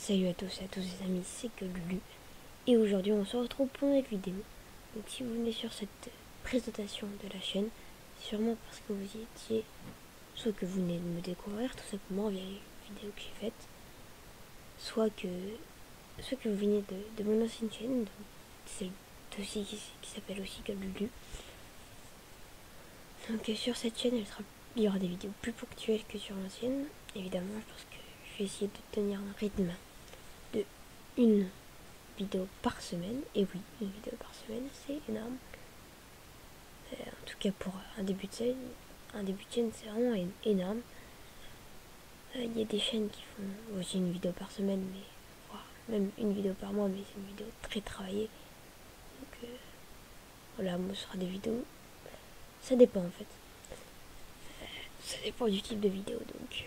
Salut à tous et à tous les amis, c'est que Lulu. Et aujourd'hui on se retrouve pour une vidéo. Donc si vous venez sur cette présentation de la chaîne, c'est sûrement parce que vous y étiez, soit que vous venez de me découvrir tout simplement via les vidéos que j'ai faites, soit que vous venez de mon ancienne chaîne, donc celle aussi qui s'appelle aussi que Lulu. Donc sur cette chaîne il y aura des vidéos plus ponctuelles que sur l'ancienne, évidemment, parce que je vais essayer de tenir un rythme de une vidéo par semaine. Et oui, une vidéo par semaine, c'est énorme. En tout cas pour un début de chaîne, c'est vraiment énorme. Il y a des chaînes qui font aussi une vidéo par semaine, mais voire même une vidéo par mois, mais c'est une vidéo très travaillée. Donc voilà, moi ce sera des vidéos. Ça dépend en fait. Ça dépend du type de vidéo. Donc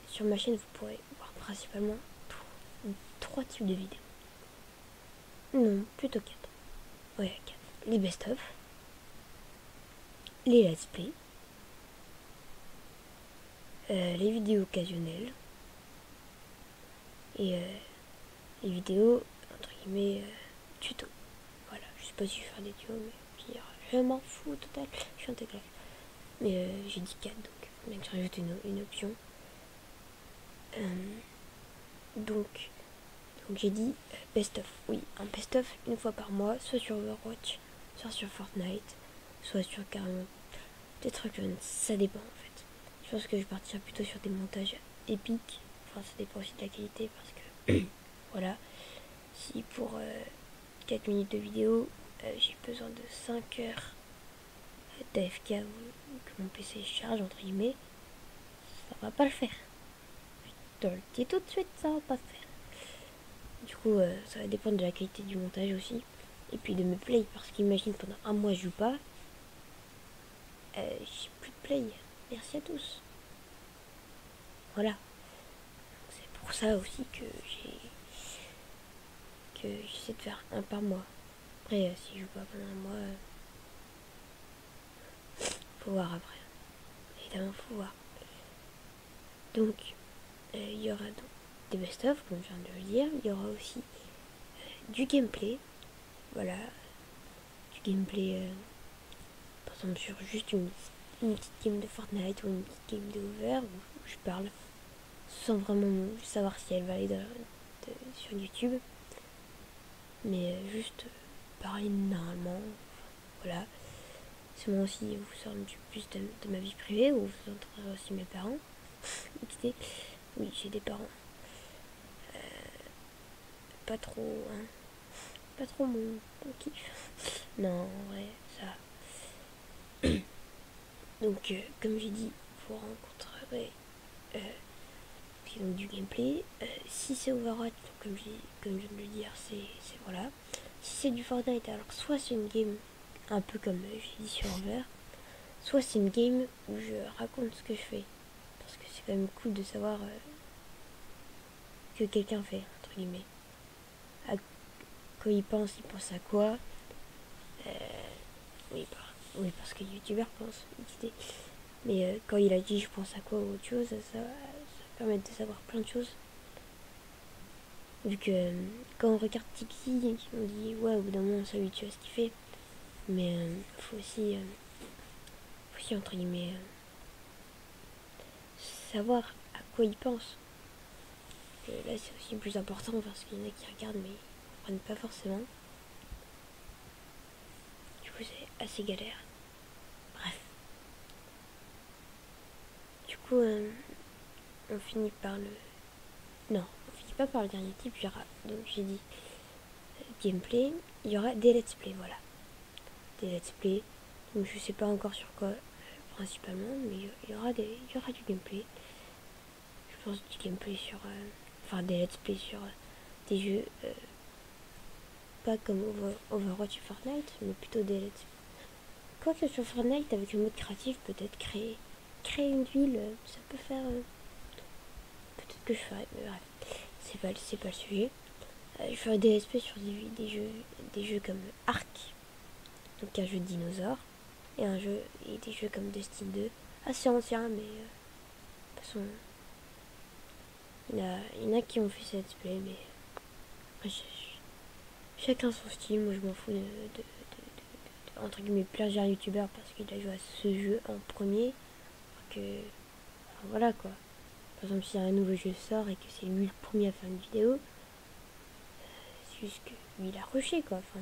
sur ma chaîne, vous pourrez voir principalement trois types de vidéos. Non, plutôt 4. Ouais, 4. Les best-of, les let's play, les vidéos occasionnelles et les vidéos entre guillemets tuto. Voilà, je sais pas si je vais faire des tutos, mais pire, je m'en fous total, je suis intégré. Mais j'ai dit 4, donc bien que je rajoute une option. Donc j'ai dit best-of. Oui, un best-of une fois par mois, soit sur Overwatch, soit sur Fortnite, soit sur carrément des trucs, ça dépend en fait. Je pense que je partirai plutôt sur des montages épiques. Enfin, ça dépend aussi de la qualité parce que voilà. Si pour 4 minutes de vidéo, j'ai besoin de 5 heures d'AFK ou que mon PC charge, entre guillemets, ça va pas le faire. Je te le dis tout de suite, ça va pas le faire. Du coup, ça va dépendre de la qualité du montage aussi. Et puis de mes plays, parce qu'imagine pendant un mois je joue pas, j'ai plus de play. Merci à tous. Voilà. C'est pour ça aussi que j'essaie de faire un par mois. Après, si je joue pas pendant un mois, faut voir après. Évidemment, faut voir. Donc, il y aura donc des best-of, comme je viens de le dire. Il y aura aussi du gameplay. Voilà. Du gameplay, par exemple, sur juste une petite game de Fortnite ou une petite game de Over où je parle sans vraiment savoir si elle va aller sur YouTube. Mais juste parler normalement. Voilà. C'est moi aussi vous sortez un petit peu plus de ma vie privée, où vous entendrez aussi mes parents. Oui, j'ai des parents. Pas trop, hein. Pas trop mon kiff. Non, ouais, ça. Donc, comme j'ai dit, vous rencontrerez donc du gameplay. Si c'est Overwatch, comme je viens de le dire, c'est voilà. Si c'est du Fortnite, alors soit c'est une game un peu comme j'ai dit sur Over, soit c'est une game où je raconte ce que je fais. Parce que c'est quand même cool de savoir que quelqu'un fait, entre guillemets. Quand il pense à quoi. Oui, parce que youtubeur pense. Mais quand il a dit je pense à quoi ou autre chose, ça permet de savoir plein de choses. Vu que quand on regarde Tiki, on dit ouais, au bout d'un moment on s'habitue à ce qu'il fait. Mais faut aussi entre guillemets savoir à quoi il pense. Et là c'est aussi plus important parce qu'il y en a qui regardent mais ils comprennent pas forcément. Du coup c'est assez galère. Bref. Du coup on finit par le... Non, on finit pas par le dernier type. Il y aura, donc j'ai dit gameplay, il y aura des let's play, voilà. Des let's play. Donc je sais pas encore sur quoi principalement, mais il y aura du gameplay. Je pense du gameplay sur... enfin des let's play sur des jeux pas comme Overwatch et Fortnite, mais plutôt des let's play. Quoique sur Fortnite, avec le mode créatif, peut-être créer une ville, ça peut faire... peut-être que je ferai, mais bref, c'est pas le sujet. Je ferai des let's play sur des jeux comme Ark, donc un jeu de dinosaures, et des jeux comme Destiny 2, assez anciens, mais de toute façon, Il y en a qui ont fait ce let's play, mais chacun son style. Moi je m'en fous entre guillemets plagier un youtubeur parce qu'il a joué à ce jeu en premier. Que enfin, voilà quoi. Par exemple, si un nouveau jeu sort et que c'est lui le premier à faire une vidéo, c'est juste que lui il a rushé quoi. Enfin,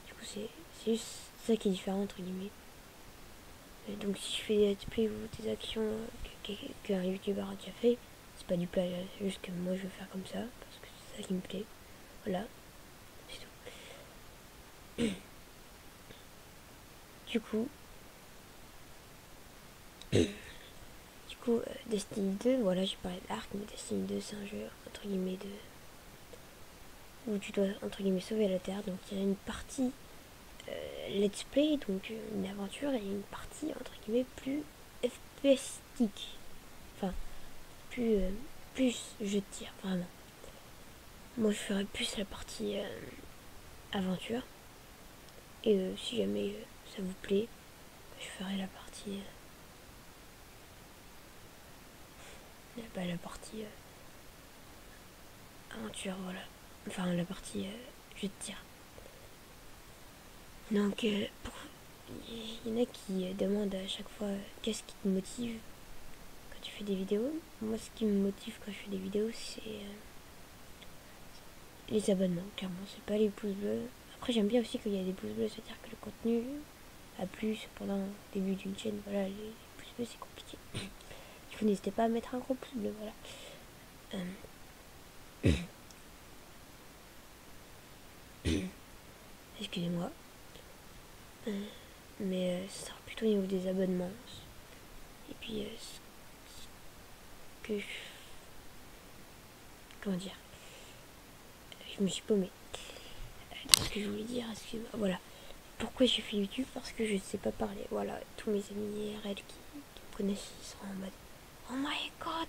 du coup c'est juste ça qui est différent entre guillemets. Et donc si je fais des let's play ou des actions qu'un youtubeur a déjà fait, c'est pas du plagiat, c'est juste que moi je veux faire comme ça parce que c'est ça qui me plaît. Voilà, c'est tout. Du coup, Destiny 2, voilà, j'ai parlé d'Ark, mais Destiny 2 c'est un jeu entre guillemets où tu dois entre guillemets sauver la Terre. Donc il y a une partie let's play, donc une aventure, et une partie entre guillemets plus FPStique. Enfin, plus je tire, vraiment. Moi je ferais plus la partie aventure. Et si jamais ça vous plaît, je ferai la partie la partie aventure, voilà. Enfin la partie jeu de tir. Donc il y en a qui demandent à chaque fois qu'est-ce qui te motive quand tu fais des vidéos. Moi ce qui me motive quand je fais des vidéos c'est les abonnements, clairement, c'est pas les pouces bleus. Après j'aime bien aussi qu'il y a des pouces bleus, c'est-à-dire que le contenu a plu pendant le début d'une chaîne. Voilà, les pouces bleus c'est compliqué. Du coup n'hésitez pas à mettre un gros pouce bleu, voilà. Excusez-moi. Mais ça sera plutôt au niveau des abonnements. Et puis, que je... Comment dire, je me suis paumée. Ce que je voulais dire, excusez-moi. Voilà. Pourquoi j'ai fait YouTube? Parce que je ne sais pas parler. Voilà, tous mes amis IRL qui me connaissent, ils seront en mode oh my god,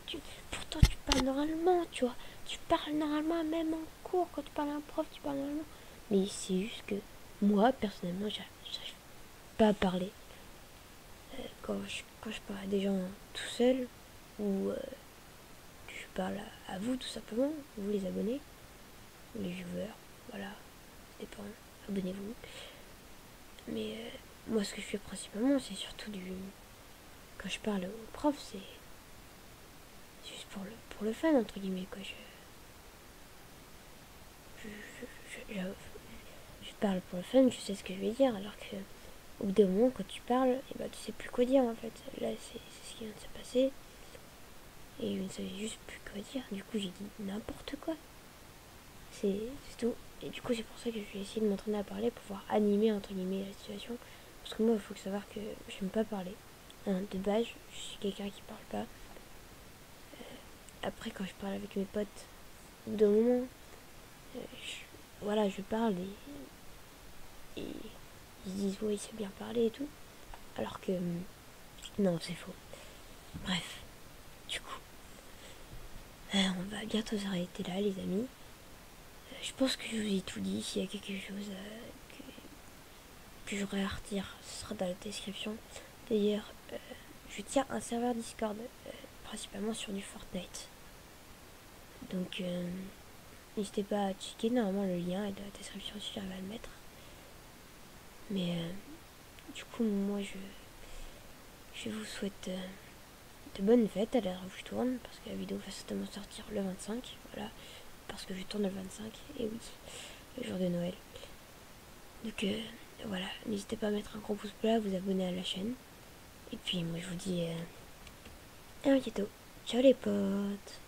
pourtant tu parles normalement, tu vois. Tu parles normalement, même en cours, quand tu parles à un prof, tu parles normalement. Mais c'est juste que moi, personnellement, j'arrive pas à parler. Quand je parle à des gens tout seul, ou que je parle à vous tout simplement, vous les abonnés, ou les viewers, voilà, ça dépend, abonnez-vous. Mais moi ce que je fais principalement, c'est surtout quand je parle aux profs, c'est juste pour le fun, entre guillemets, quoi. Je parle pour le fun, je sais ce que je vais dire, alors que au bout d'un moment, quand tu parles, et bah, tu sais plus quoi dire en fait. Là, c'est ce qui vient de se passer. Et je ne savais juste plus quoi dire. Du coup, j'ai dit n'importe quoi. C'est tout. Et du coup, c'est pour ça que je vais essayer de m'entraîner à parler pour pouvoir animer, entre guillemets, la situation. Parce que moi, il faut savoir que j'aime pas parler. De base, je suis quelqu'un qui parle pas. Après, quand je parle avec mes potes, au bout d'un moment, voilà, je parle et ils se disent, oui, c'est bien parlé et tout. Alors que, non, c'est faux. Bref, du coup, on va bientôt s'arrêter là, les amis. Je pense que je vous ai tout dit. S'il y a quelque chose que j'aurais à redire, ce sera dans la description. D'ailleurs, je tiens un serveur Discord, principalement sur du Fortnite. Donc, n'hésitez pas à checker. Normalement, le lien est dans la description si j'arrive à le mettre. Mais du coup, moi, je vous souhaite de bonnes fêtes à l'heure où je tourne, parce que la vidéo va certainement sortir le 25. Voilà, parce que je tourne le 25. Et oui, le jour de Noël. Donc, voilà, n'hésitez pas à mettre un gros pouce bleu, à vous abonner à la chaîne. Et puis, moi, je vous dis à bientôt. Ciao les potes.